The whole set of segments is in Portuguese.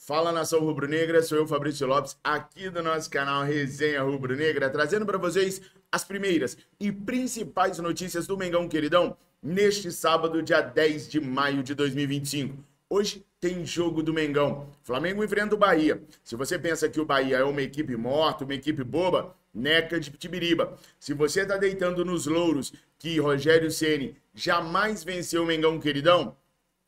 Fala, nação rubro-negra, sou eu, Fabrício Lopes, aqui do nosso canal Resenha Rubro-Negra, trazendo para vocês as primeiras e principais notícias do Mengão Queridão neste sábado, dia 10 de maio de 2025. Hoje tem jogo do Mengão. Flamengo enfrenta o Bahia. Se você pensa que o Bahia é uma equipe morta, uma equipe boba, neca de Pitibiriba. Se você tá deitando nos louros que Rogério Ceni jamais venceu o Mengão Queridão,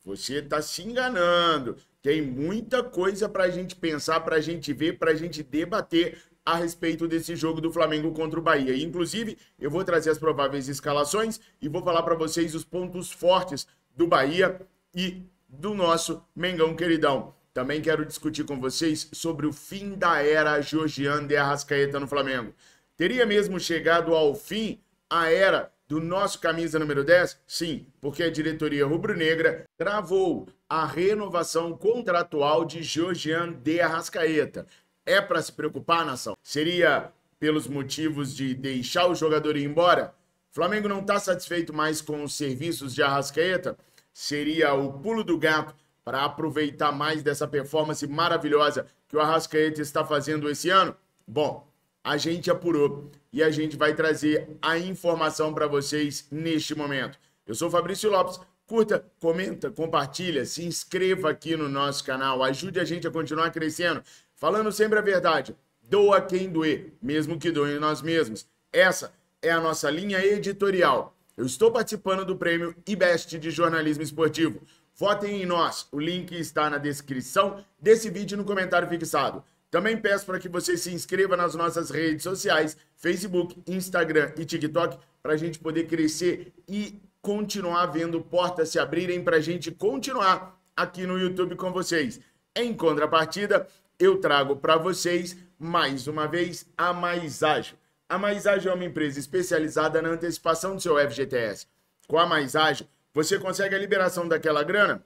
você tá se enganando. Tem muita coisa pra gente pensar, pra gente ver, pra gente debater a respeito desse jogo do Flamengo contra o Bahia. Inclusive, eu vou trazer as prováveis escalações e vou falar pra vocês os pontos fortes do Bahia e do nosso Mengão Queridão. Também quero discutir com vocês sobre o fim da era Georgian de Arrascaeta no Flamengo. Teria mesmo chegado ao fim a era do nosso camisa número 10? Sim, porque a diretoria rubro-negra travou a renovação contratual de Georgian de Arrascaeta. É para se preocupar, nação? Seria pelos motivos de deixar o jogador ir embora? O Flamengo não está satisfeito mais com os serviços de Arrascaeta? Seria o pulo do gato para aproveitar mais dessa performance maravilhosa que o Arrascaeta está fazendo esse ano? Bom, a gente apurou e a gente vai trazer a informação para vocês neste momento. Eu sou o Fabrício Lopes. Curta, comenta, compartilha, se inscreva aqui no nosso canal, ajude a gente a continuar crescendo. Falando sempre a verdade, doa quem doer, mesmo que doe em nós mesmos. Essa é a nossa linha editorial. Eu estou participando do prêmio IBEST de jornalismo esportivo. Votem em nós, o link está na descrição desse vídeo e no comentário fixado. Também peço para que você se inscreva nas nossas redes sociais, Facebook, Instagram e TikTok, para a gente poder crescer e continuar vendo portas se abrirem para a gente continuar aqui no YouTube com vocês. Em contrapartida, eu trago para vocês, mais uma vez, a Mais Ágil. A Mais Ágil é uma empresa especializada na antecipação do seu FGTS. Com a Mais Ágil, você consegue a liberação daquela grana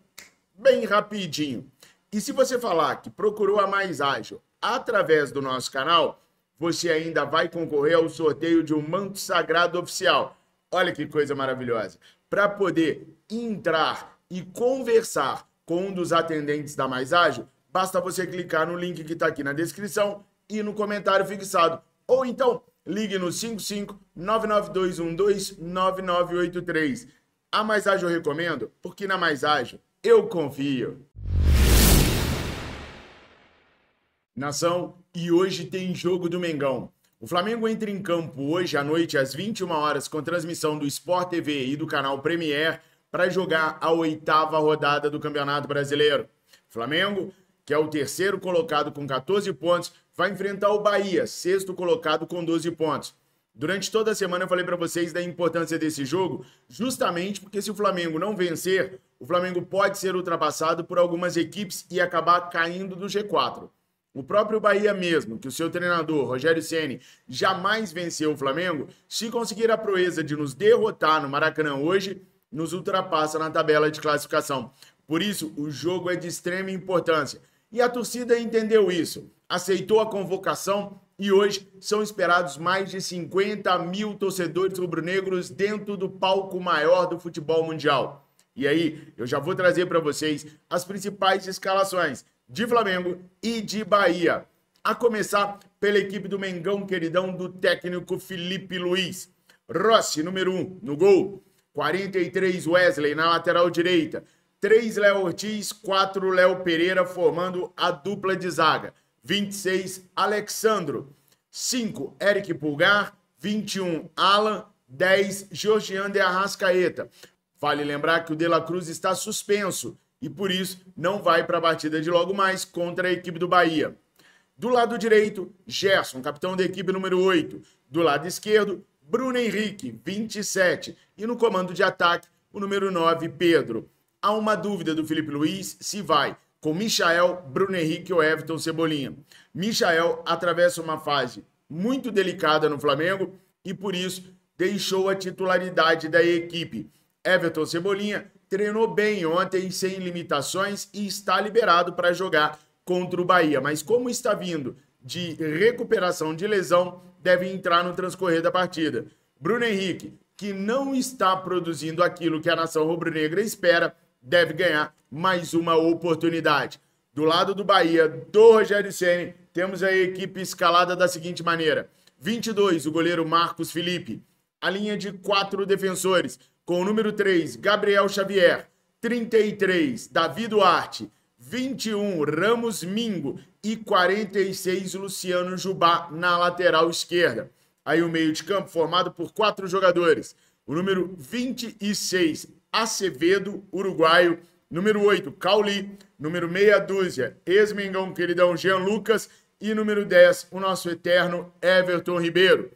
bem rapidinho. E se você falar que procurou a Mais Ágil através do nosso canal, você ainda vai concorrer ao sorteio de um manto sagrado oficial. Olha que coisa maravilhosa. Para poder entrar e conversar com um dos atendentes da Mais Ágil, basta você clicar no link que está aqui na descrição e no comentário fixado. Ou então, ligue no 55-99212-9983. A Mais Ágil eu recomendo, porque na Mais Ágil eu confio. Nação, e hoje tem jogo do Mengão. O Flamengo entra em campo hoje à noite às 21 horas com transmissão do Sport TV e do canal Premier para jogar a 8ª rodada do Campeonato Brasileiro. Flamengo, que é o terceiro colocado com 14 pontos, vai enfrentar o Bahia, sexto colocado com 12 pontos. Durante toda a semana eu falei para vocês da importância desse jogo, justamente porque se o Flamengo não vencer, o Flamengo pode ser ultrapassado por algumas equipes e acabar caindo do G4. O próprio Bahia mesmo, que o seu treinador, Rogério Ceni, jamais venceu o Flamengo, se conseguir a proeza de nos derrotar no Maracanã hoje, nos ultrapassa na tabela de classificação. Por isso, o jogo é de extrema importância. E a torcida entendeu isso, aceitou a convocação e hoje são esperados mais de 50 mil torcedores rubro-negros dentro do palco maior do futebol mundial. E aí, eu já vou trazer para vocês as principais escalações de Flamengo e de Bahia. A começar pela equipe do Mengão Queridão do técnico Felipe Luiz. Rossi, número 1, no gol. 43, Wesley na lateral direita. 3, Léo Ortiz, 4, Léo Pereira, formando a dupla de zaga. 26, Alexandro. 5, Eric Pulgar. 21, Alan. 10, Georgian de Arrascaeta. Vale lembrar que o De La Cruz está suspenso e por isso não vai para a partida de logo mais contra a equipe do Bahia. Do lado direito, Gerson, capitão da equipe número 8. Do lado esquerdo, Bruno Henrique, 27. E no comando de ataque, o número 9, Pedro. Há uma dúvida do Felipe Luiz se vai com Michael, Bruno Henrique ou Everton Cebolinha. Michael atravessa uma fase muito delicada no Flamengo e por isso deixou a titularidade da equipe. Everton Cebolinha treinou bem ontem, sem limitações, e está liberado para jogar contra o Bahia. Mas como está vindo de recuperação de lesão, deve entrar no transcorrer da partida. Bruno Henrique, que não está produzindo aquilo que a nação rubro-negra espera, deve ganhar mais uma oportunidade. Do lado do Bahia, do Rogério Ceni, temos a equipe escalada da seguinte maneira: 22, o goleiro Marcos Felipe. A linha de 4 defensores, com o número 3, Gabriel Xavier. 33, Davi Duarte. 21, Ramos Mingo. E 46, Luciano Jubá na lateral esquerda. Aí o meio de campo formado por 4 jogadores. O número 26, Acevedo, uruguaio. Número 8, Cauli. Número meia dúzia, ex-Mengão queridão Jean Lucas. E número 10, o nosso eterno Everton Ribeiro.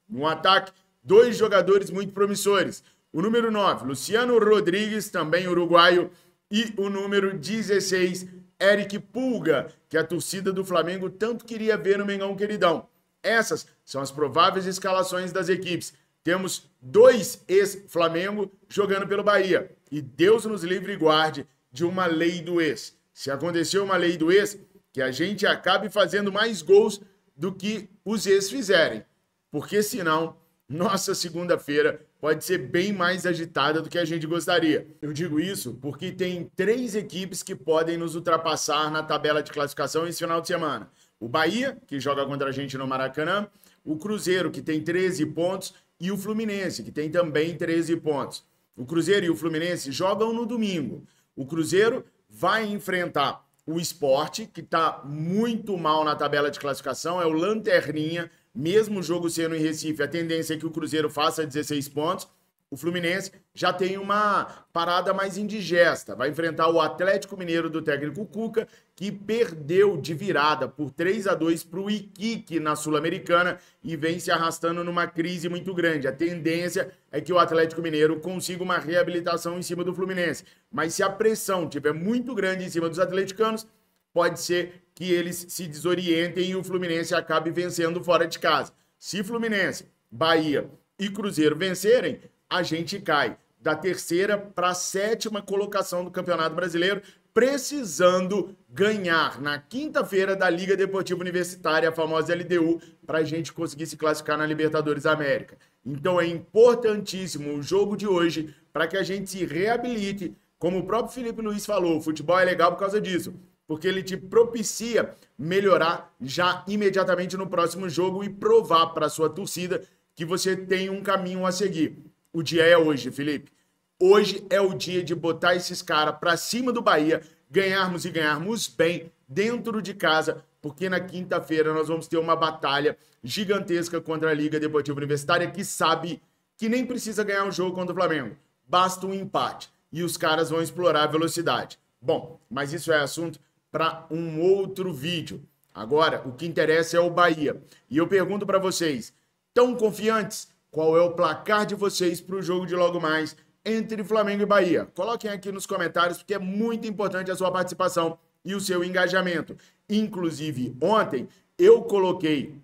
No ataque, 2 jogadores muito promissores. O número 9, Luciano Rodrigues, também uruguaio. E o número 16, Eric Pulga, que a torcida do Flamengo tanto queria ver no Mengão queridão. Essas são as prováveis escalações das equipes. Temos 2 ex-Flamengo jogando pelo Bahia. E Deus nos livre e guarde de uma lei do ex. Se acontecer uma lei do ex, que a gente acabe fazendo mais gols do que os ex fizerem. Porque senão, nossa segunda-feira pode ser bem mais agitada do que a gente gostaria. Eu digo isso porque tem 3 equipes que podem nos ultrapassar na tabela de classificação esse final de semana. O Bahia, que joga contra a gente no Maracanã, o Cruzeiro, que tem 13 pontos, e o Fluminense, que tem também 13 pontos. O Cruzeiro e o Fluminense jogam no domingo. O Cruzeiro vai enfrentar o Sport, que está muito mal na tabela de classificação, é o Lanterninha. Mesmo o jogo sendo em Recife, a tendência é que o Cruzeiro faça 16 pontos. O Fluminense já tem uma parada mais indigesta. Vai enfrentar o Atlético Mineiro do técnico Cuca, que perdeu de virada por 3-2 para o Iquique na Sul-Americana e vem se arrastando numa crise muito grande. A tendência é que o Atlético Mineiro consiga uma reabilitação em cima do Fluminense. Mas se a pressão estiver muito grande em cima dos atleticanos, pode ser que eles se desorientem e o Fluminense acabe vencendo fora de casa. Se Fluminense, Bahia e Cruzeiro vencerem, a gente cai da 3ª para a 7ª colocação do Campeonato Brasileiro, precisando ganhar na quinta-feira da Liga Deportiva Universitária, a famosa LDU, para a gente conseguir se classificar na Libertadores da América. Então é importantíssimo o jogo de hoje para que a gente se reabilite. Como o próprio Felipe Luiz falou, o futebol é legal por causa disso, porque ele te propicia melhorar já imediatamente no próximo jogo e provar para a sua torcida que você tem um caminho a seguir. O dia é hoje, Felipe. Hoje é o dia de botar esses caras para cima do Bahia, ganharmos e ganharmos bem dentro de casa, porque na quinta-feira nós vamos ter uma batalha gigantesca contra a Liga Deportiva Universitária, que sabe que nem precisa ganhar um jogo contra o Flamengo. Basta um empate e os caras vão explorar a velocidade. Bom, mas isso é assunto para um outro vídeo. Agora, o que interessa é o Bahia. E eu pergunto para vocês, tão confiantes? Qual é o placar de vocês para o jogo de logo mais entre Flamengo e Bahia? Coloquem aqui nos comentários, porque é muito importante a sua participação e o seu engajamento. Inclusive, ontem eu coloquei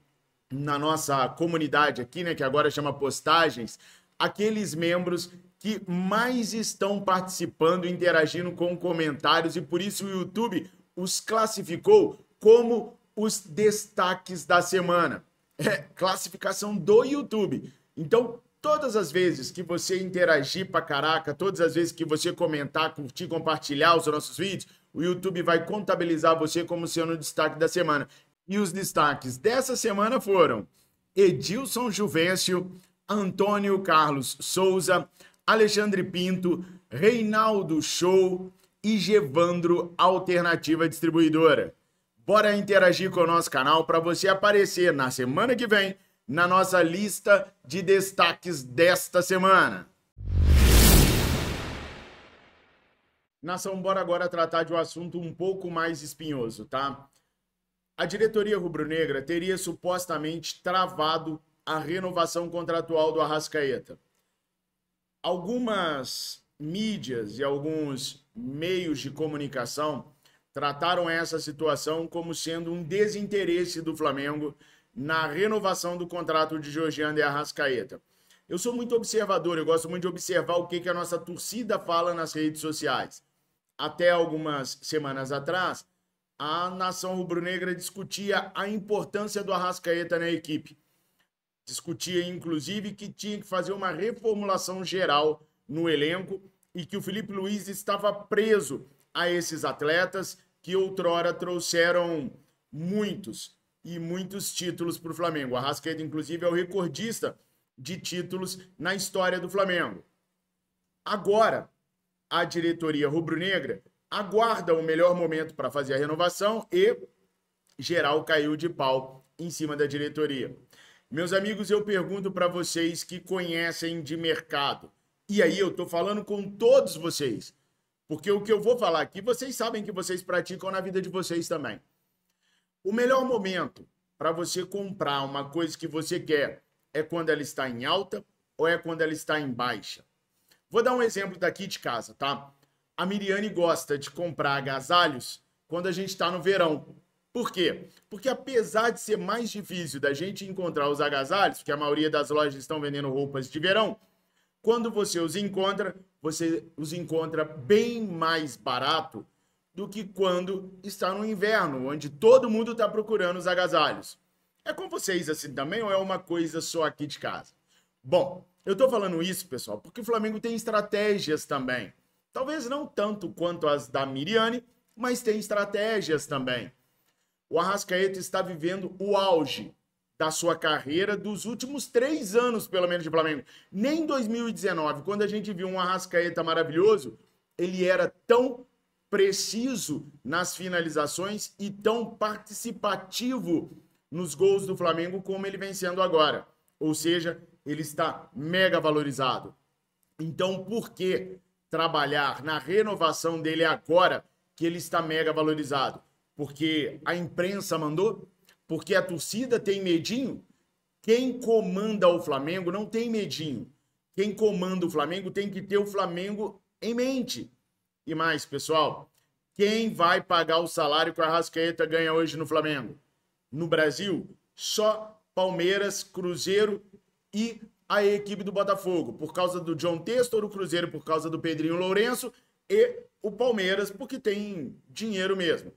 na nossa comunidade aqui, né, que agora chama Postagens, aqueles membros que mais estão participando, interagindo com comentários, e por isso o YouTube os classificou como os destaques da semana. É classificação do YouTube. Então, todas as vezes que você interagir pra caraca, todas as vezes que você comentar, curtir, compartilhar os nossos vídeos, o YouTube vai contabilizar você como sendo o destaque da semana. E os destaques dessa semana foram Edilson Juvencio, Antônio Carlos Souza, Alexandre Pinto, Reinaldo Show e Gevandro Alternativa Distribuidora. Bora interagir com o nosso canal para você aparecer na semana que vem na nossa lista de destaques desta semana. Nação, bora agora tratar de um assunto um pouco mais espinhoso, tá? A diretoria rubro-negra teria supostamente travado a renovação contratual do Arrascaeta. Algumas mídias e alguns meios de comunicação trataram essa situação como sendo um desinteresse do Flamengo na renovação do contrato de Georgiano e Arrascaeta. Eu sou muito observador, eu gosto muito de observar o que a nossa torcida fala nas redes sociais. Até algumas semanas atrás, a nação rubro-negra discutia a importância do Arrascaeta na equipe. Discutia, inclusive, que tinha que fazer uma reformulação geral no elenco e que o Felipe Luiz estava preso a esses atletas, que outrora trouxeram muitos títulos para o Flamengo. O Arrascaeta, inclusive, é o recordista de títulos na história do Flamengo. Agora, a diretoria rubro-negra aguarda o melhor momento para fazer a renovação e geral caiu de pau em cima da diretoria. Meus amigos, eu pergunto para vocês que conhecem de mercado. E aí eu estou falando com todos vocês. Porque o que eu vou falar aqui, vocês sabem que vocês praticam na vida de vocês também. O melhor momento para você comprar uma coisa que você quer é quando ela está em alta ou é quando ela está em baixa? Vou dar um exemplo daqui de casa, tá? A Miriane gosta de comprar agasalhos quando a gente está no verão. Por quê? Porque apesar de ser mais difícil da gente encontrar os agasalhos, porque a maioria das lojas estão vendendo roupas de verão, quando você os encontra bem mais barato do que quando está no inverno, onde todo mundo está procurando os agasalhos. É com vocês assim também ou é uma coisa só aqui de casa? Bom, eu estou falando isso, pessoal, porque o Flamengo tem estratégias também. Talvez não tanto quanto as da Miriane, mas tem estratégias também. O Arrascaeta está vivendo o auge da sua carreira dos últimos 3 anos, pelo menos, de Flamengo. Nem em 2019, quando a gente viu um Arrascaeta maravilhoso, ele era tão preciso nas finalizações e tão participativo nos gols do Flamengo como ele vem sendo agora. Ou seja, ele está mega valorizado. Então, por que trabalhar na renovação dele agora que ele está mega valorizado? Porque a imprensa mandou? Porque a torcida tem medinho? Quem comanda o Flamengo não tem medinho. Quem comanda o Flamengo tem que ter o Flamengo em mente. E mais, pessoal, quem vai pagar o salário que o Arrascaeta ganha hoje no Flamengo? No Brasil, só Palmeiras, Cruzeiro e a equipe do Botafogo. Por causa do John Textor, o Cruzeiro por causa do Pedrinho Lourenço e o Palmeiras porque tem dinheiro mesmo.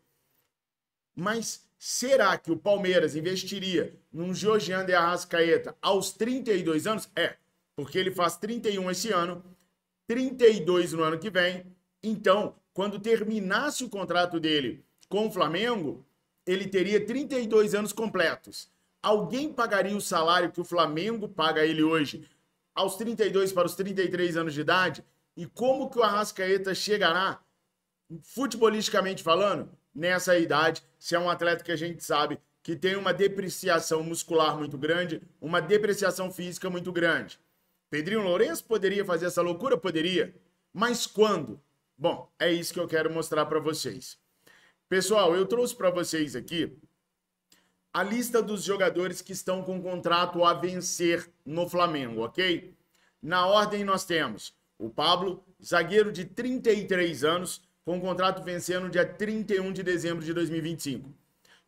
Mas será que o Palmeiras investiria num Georgian de Arrascaeta aos 32 anos? É, porque ele faz 31 esse ano, 32 no ano que vem. Então, quando terminasse o contrato dele com o Flamengo, ele teria 32 anos completos. Alguém pagaria o salário que o Flamengo paga a ele hoje aos 32 para os 33 anos de idade? E como que o Arrascaeta chegará, futebolisticamente falando, nessa idade, se é um atleta que a gente sabe que tem uma depreciação muscular muito grande, uma depreciação física muito grande? Pedrinho Lourenço poderia fazer essa loucura? Poderia. Mas quando? Bom, é isso que eu quero mostrar para vocês. Pessoal, eu trouxe para vocês aqui a lista dos jogadores que estão com contrato a vencer no Flamengo, ok? Na ordem nós temos o Pablo, zagueiro de 33 anos, com contrato vencendo no dia 31 de dezembro de 2025.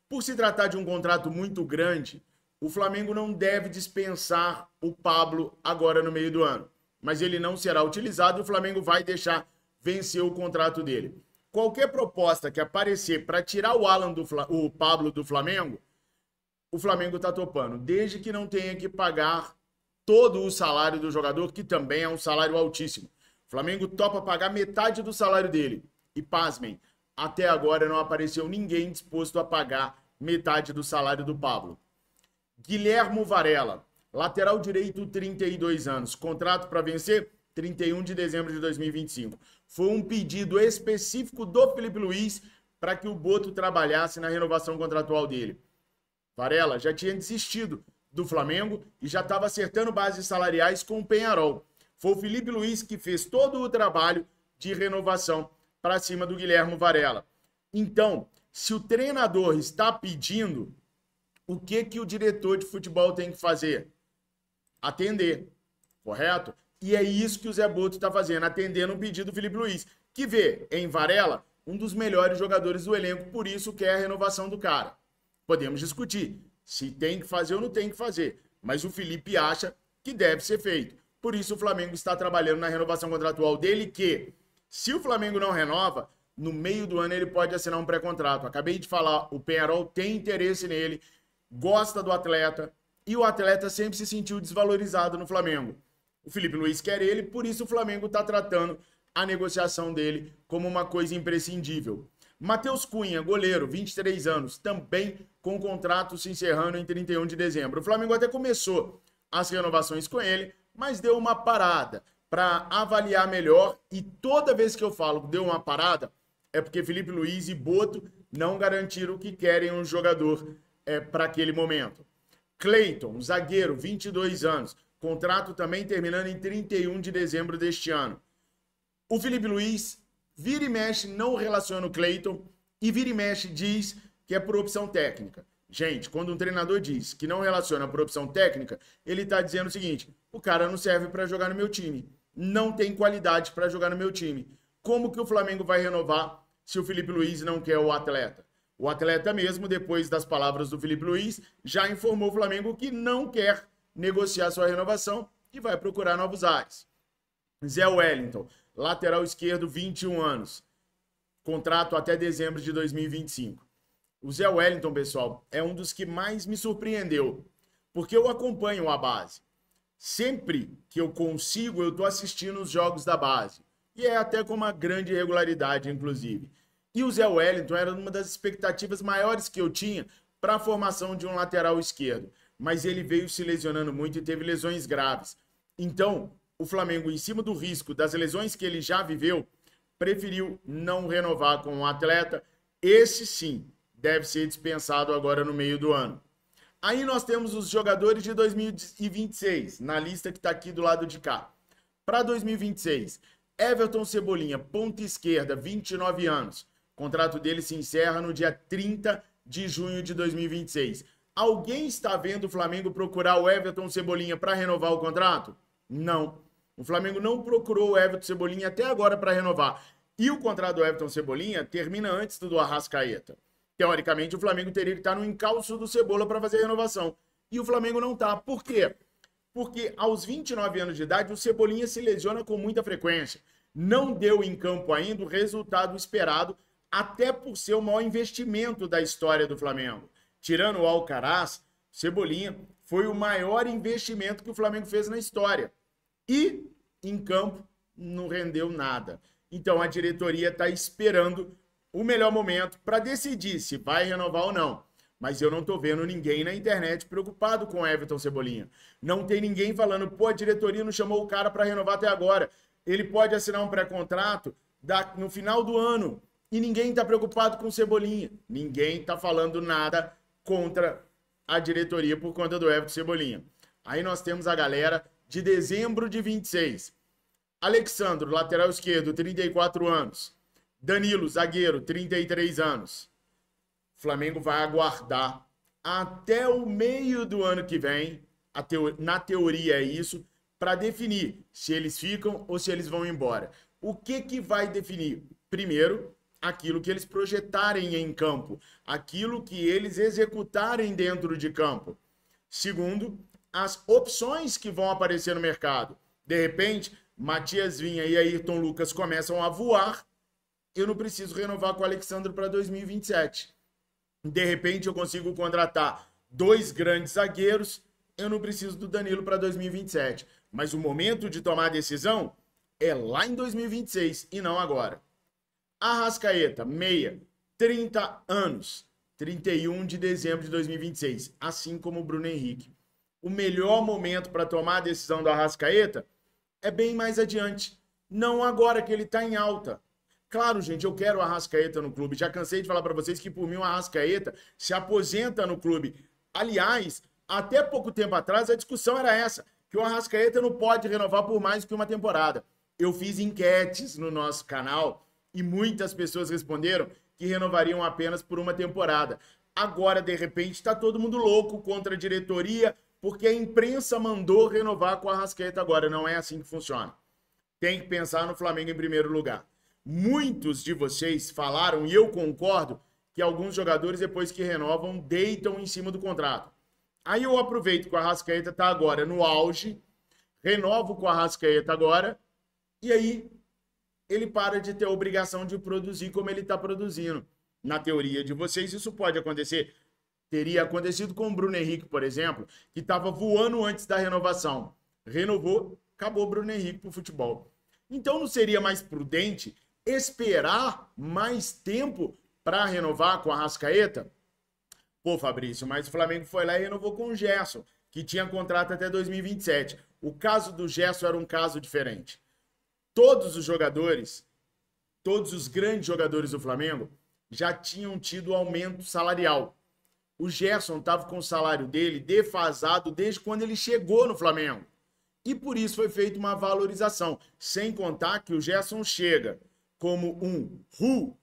Por se tratar de um contrato muito grande, o Flamengo não deve dispensar o Pablo agora no meio do ano. Mas ele não será utilizado e o Flamengo vai deixar vencer o contrato dele. Qualquer proposta que aparecer para tirar o Pablo do Flamengo, o Flamengo está topando, desde que não tenha que pagar todo o salário do jogador, que também é um salário altíssimo. O Flamengo topa pagar metade do salário dele. E pasmem, até agora não apareceu ninguém disposto a pagar metade do salário do Pablo. Guilhermo Varela, lateral direito, 32 anos, contrato para vencer 31 de dezembro de 2025. Foi um pedido específico do Felipe Luiz para que o Boto trabalhasse na renovação contratual dele. Varela já tinha desistido do Flamengo e já estava acertando bases salariais com o Peñarol. Foi o Felipe Luiz que fez todo o trabalho de renovação para cima do Guilhermo Varela. Então, se o treinador está pedindo, o que o diretor de futebol tem que fazer? Atender, correto? E é isso que o Zé Boto está fazendo, atendendo um pedido do Felipe Luiz, que vê em Varela um dos melhores jogadores do elenco, por isso quer a renovação do cara. Podemos discutir se tem que fazer ou não tem que fazer, mas o Felipe acha que deve ser feito. Por isso o Flamengo está trabalhando na renovação contratual dele, que, se o Flamengo não renova, no meio do ano ele pode assinar um pré-contrato. Acabei de falar, o Peñarol tem interesse nele, gosta do atleta, e o atleta sempre se sentiu desvalorizado no Flamengo. O Felipe Luiz quer ele, por isso o Flamengo está tratando a negociação dele como uma coisa imprescindível. Matheus Cunha, goleiro, 23 anos, também com contrato se encerrando em 31 de dezembro. O Flamengo até começou as renovações com ele, mas deu uma parada para avaliar melhor. E toda vez que eu falo que deu uma parada, é porque Felipe Luiz e Boto não garantiram o que querem um jogador para aquele momento. Cleiton, zagueiro, 22 anos, contrato também terminando em 31 de dezembro deste ano. O Felipe Luiz vira e mexe, não relaciona o Cleiton e vira e mexe diz que é por opção técnica. Gente, quando um treinador diz que não relaciona por opção técnica, ele está dizendo o seguinte: o cara não serve para jogar no meu time, não tem qualidade para jogar no meu time. Como que o Flamengo vai renovar se o Felipe Luiz não quer o atleta? O atleta mesmo, depois das palavras do Felipe Luiz, já informou o Flamengo que não quer negociar sua renovação e vai procurar novos ares. Zé Wellington, lateral esquerdo, 21 anos. Contrato até dezembro de 2025. O Zé Wellington, pessoal, é um dos que mais me surpreendeu, porque eu acompanho a base. Sempre que eu consigo, eu tô assistindo os jogos da base. E é até com uma grande regularidade, inclusive. E o Zé Wellington era uma das expectativas maiores que eu tinha para a formação de um lateral esquerdo. Mas ele veio se lesionando muito e teve lesões graves. Então, o Flamengo, em cima do risco das lesões que ele já viveu, preferiu não renovar com o atleta. Esse sim deve ser dispensado agora no meio do ano. Aí nós temos os jogadores de 2026, na lista que está aqui do lado de cá. Para 2026, Everton Cebolinha, ponta esquerda, 29 anos. O contrato dele se encerra no dia 30 de junho de 2026. Alguém está vendo o Flamengo procurar o Everton Cebolinha para renovar o contrato? Não. O Flamengo não procurou o Everton Cebolinha até agora para renovar. E o contrato do Everton Cebolinha termina antes do Arrascaeta. Teoricamente, o Flamengo teria que estar no encalço do Cebola para fazer a renovação. E o Flamengo não está. Por quê? Porque aos 29 anos de idade, o Cebolinha se lesiona com muita frequência. Não deu em campo ainda o resultado esperado, até por ser o maior investimento da história do Flamengo. Tirando o Alcaraz, Cebolinha foi o maior investimento que o Flamengo fez na história. E, em campo, não rendeu nada. Então, a diretoria está esperando o melhor momento para decidir se vai renovar ou não. Mas eu não tô vendo ninguém na internet preocupado com o Everton Cebolinha. Não tem ninguém falando, pô, a diretoria não chamou o cara para renovar até agora. Ele pode assinar um pré-contrato no final do ano. E ninguém tá preocupado com o Cebolinha. Ninguém tá falando nada contra a diretoria por conta do Everton Cebolinha. Aí nós temos a galera de dezembro de 26. Alexandro, lateral esquerdo, 34 anos. Danilo, zagueiro, 33 anos. O Flamengo vai aguardar até o meio do ano que vem, na teoria é isso, para definir se eles ficam ou se eles vão embora. O que vai definir? Primeiro, aquilo que eles projetarem em campo, aquilo que eles executarem dentro de campo. Segundo, as opções que vão aparecer no mercado. De repente, Matias Vinha e Ayrton Lucas começam a voar, eu não preciso renovar com o Alexandre para 2027. De repente eu consigo contratar 2 grandes zagueiros, eu não preciso do Danilo para 2027. Mas o momento de tomar a decisão é lá em 2026 e não agora. Arrascaeta, meia, 30 anos, 31 de dezembro de 2026, assim como o Bruno Henrique. O melhor momento para tomar a decisão do Arrascaeta é bem mais adiante, não agora que ele está em alta. Claro, gente, eu quero o Arrascaeta no clube. Já cansei de falar para vocês que, por mim, o Arrascaeta se aposenta no clube. Aliás, até pouco tempo atrás, a discussão era essa, que o Arrascaeta não pode renovar por mais que uma temporada. Eu fiz enquetes no nosso canal e muitas pessoas responderam que renovariam apenas por uma temporada. Agora, de repente, está todo mundo louco contra a diretoria, porque a imprensa mandou renovar com o Arrascaeta agora. Não é assim que funciona. Tem que pensar no Flamengo em primeiro lugar. Muitos de vocês falaram, e eu concordo, que alguns jogadores, depois que renovam, deitam em cima do contrato. Aí eu aproveito que o Arrascaeta está agora no auge, renovo com o Arrascaeta agora, e aí ele para de ter a obrigação de produzir como ele está produzindo. Na teoria de vocês, isso pode acontecer. Teria acontecido com o Bruno Henrique, por exemplo, que estava voando antes da renovação. Renovou, acabou o Bruno Henrique para o futebol. Então não seria mais prudente esperar mais tempo para renovar com a Arrascaeta? Pô, Fabrício, mas o Flamengo foi lá e renovou com o Gerson, que tinha contrato até 2027. O caso do Gerson era um caso diferente. Todos os jogadores, todos os grandes jogadores do Flamengo já tinham tido aumento salarial. O Gerson estava com o salário dele defasado desde quando ele chegou no Flamengo. E por isso foi feita uma valorização. Sem contar que o Gerson chega como um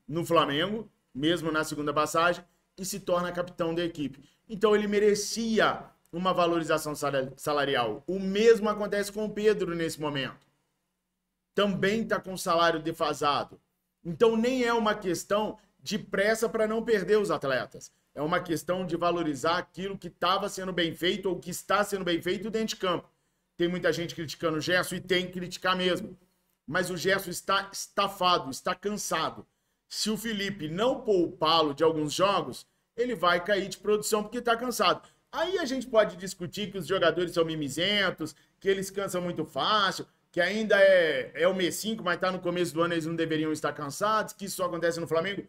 no Flamengo, mesmo na segunda passagem, e se torna capitão da equipe. Então ele merecia uma valorização salarial. O mesmo acontece com o Pedro nesse momento. Também está com salário defasado. Então nem é uma questão de pressa para não perder os atletas. É uma questão de valorizar aquilo que estava sendo bem feito ou que está sendo bem feito dentro de campo. Tem muita gente criticando o Gerson e tem que criticar mesmo. Mas o Gerson está estafado, está cansado. Se o Felipe não poupá-lo de alguns jogos, ele vai cair de produção porque está cansado. Aí a gente pode discutir que os jogadores são mimizentos, que eles cansam muito fácil, que ainda é o mês 5, mas está no começo do ano, eles não deveriam estar cansados, que isso só acontece no Flamengo.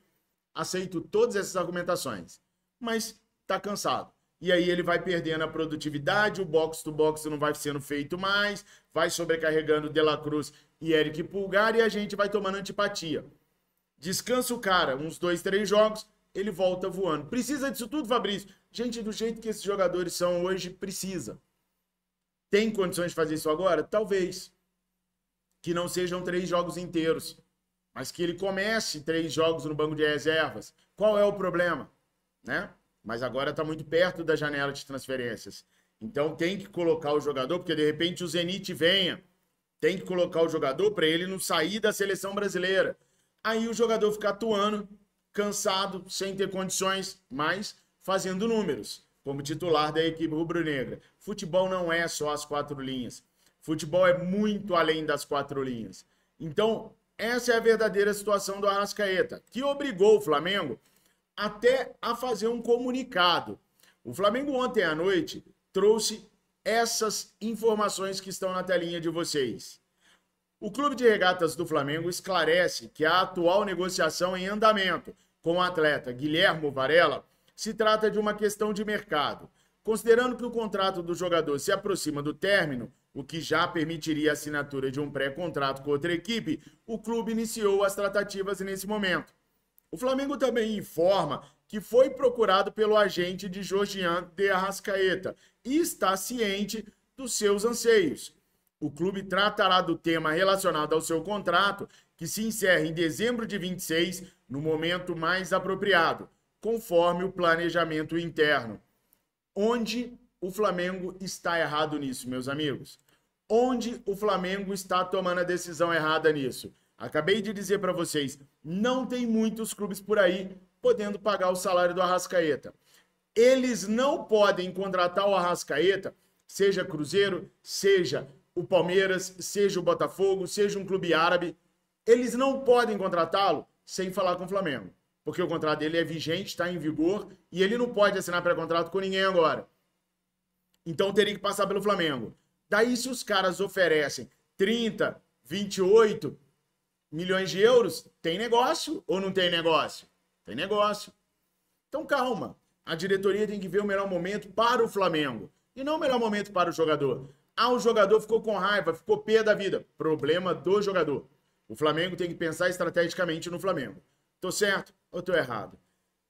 Aceito todas essas argumentações, mas está cansado. E aí ele vai perdendo a produtividade, o box-to-box não vai sendo feito mais, vai sobrecarregando De La Cruz e Eric Pulgar e a gente vai tomando antipatia. Descansa o cara, uns 2, 3 jogos, ele volta voando. Precisa disso tudo, Fabrício? Gente, do jeito que esses jogadores são hoje, precisa. Tem condições de fazer isso agora? Talvez. Que não sejam 3 jogos inteiros, mas que ele comece 3 jogos no banco de reservas. Qual é o problema? Né? Mas agora está muito perto da janela de transferências. Então tem que colocar o jogador, porque de repente o Zenit venha. Tem que colocar o jogador para ele não sair da seleção brasileira. Aí o jogador fica atuando, cansado, sem ter condições, mas fazendo números, como titular da equipe rubro-negra. Futebol não é só as 4 linhas. Futebol é muito além das 4 linhas. Então, essa é a verdadeira situação do Arrascaeta, que obrigou o Flamengo até a fazer um comunicado. O Flamengo ontem à noite trouxe essas informações que estão na telinha de vocês. O Clube de Regatas do Flamengo esclarece que a atual negociação em andamento com o atleta Guilhermo Varela se trata de uma questão de mercado. Considerando que o contrato do jogador se aproxima do término, o que já permitiria a assinatura de um pré-contrato com outra equipe, o clube iniciou as tratativas nesse momento. O Flamengo também informa que foi procurado pelo agente de Georgian de Arrascaeta e está ciente dos seus anseios. O clube tratará do tema relacionado ao seu contrato, que se encerra em dezembro de 26, no momento mais apropriado, conforme o planejamento interno. Onde o Flamengo está errado nisso, meus amigos? Onde o Flamengo está tomando a decisão errada nisso? Acabei de dizer para vocês, não tem muitos clubes por aí podendo pagar o salário do Arrascaeta. Eles não podem contratar o Arrascaeta, seja Cruzeiro, seja o Palmeiras, seja o Botafogo, seja um clube árabe. Eles não podem contratá-lo sem falar com o Flamengo, porque o contrato dele é vigente, está em vigor e ele não pode assinar pré-contrato com ninguém agora. Então teria que passar pelo Flamengo. Daí se os caras oferecem 30, 28 milhões de euros, tem negócio ou não tem negócio? Tem negócio. Então calma, a diretoria tem que ver o melhor momento para o Flamengo e não o melhor momento para o jogador. Ah, o jogador ficou com raiva, ficou pé da vida. Problema do jogador. O Flamengo tem que pensar estrategicamente no Flamengo. Tô certo ou tô errado?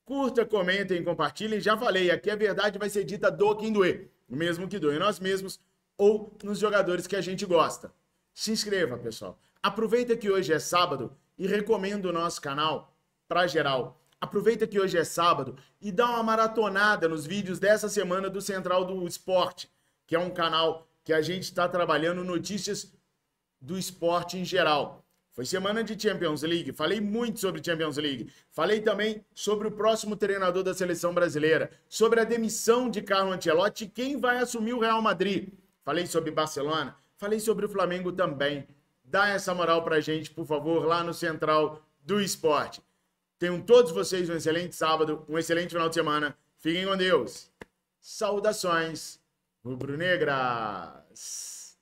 Curta, comentem, compartilhem. Já falei, aqui a verdade vai ser dita do quem doer. O mesmo que doer nós mesmos ou nos jogadores que a gente gosta. Se inscreva, pessoal. Aproveita que hoje é sábado e recomenda o nosso canal para geral. Aproveita que hoje é sábado e dá uma maratonada nos vídeos dessa semana do Central do Esporte, que é um canal que a gente está trabalhando notícias do esporte em geral. Foi semana de Champions League, falei muito sobre Champions League. Falei também sobre o próximo treinador da seleção brasileira, sobre a demissão de Carlo Ancelotti e quem vai assumir o Real Madrid. Falei sobre Barcelona, falei sobre o Flamengo também. Dá essa moral pra gente, por favor, lá no Central do Esporte. Tenham todos vocês um excelente sábado, um excelente final de semana. Fiquem com Deus. Saudações rubro-negras.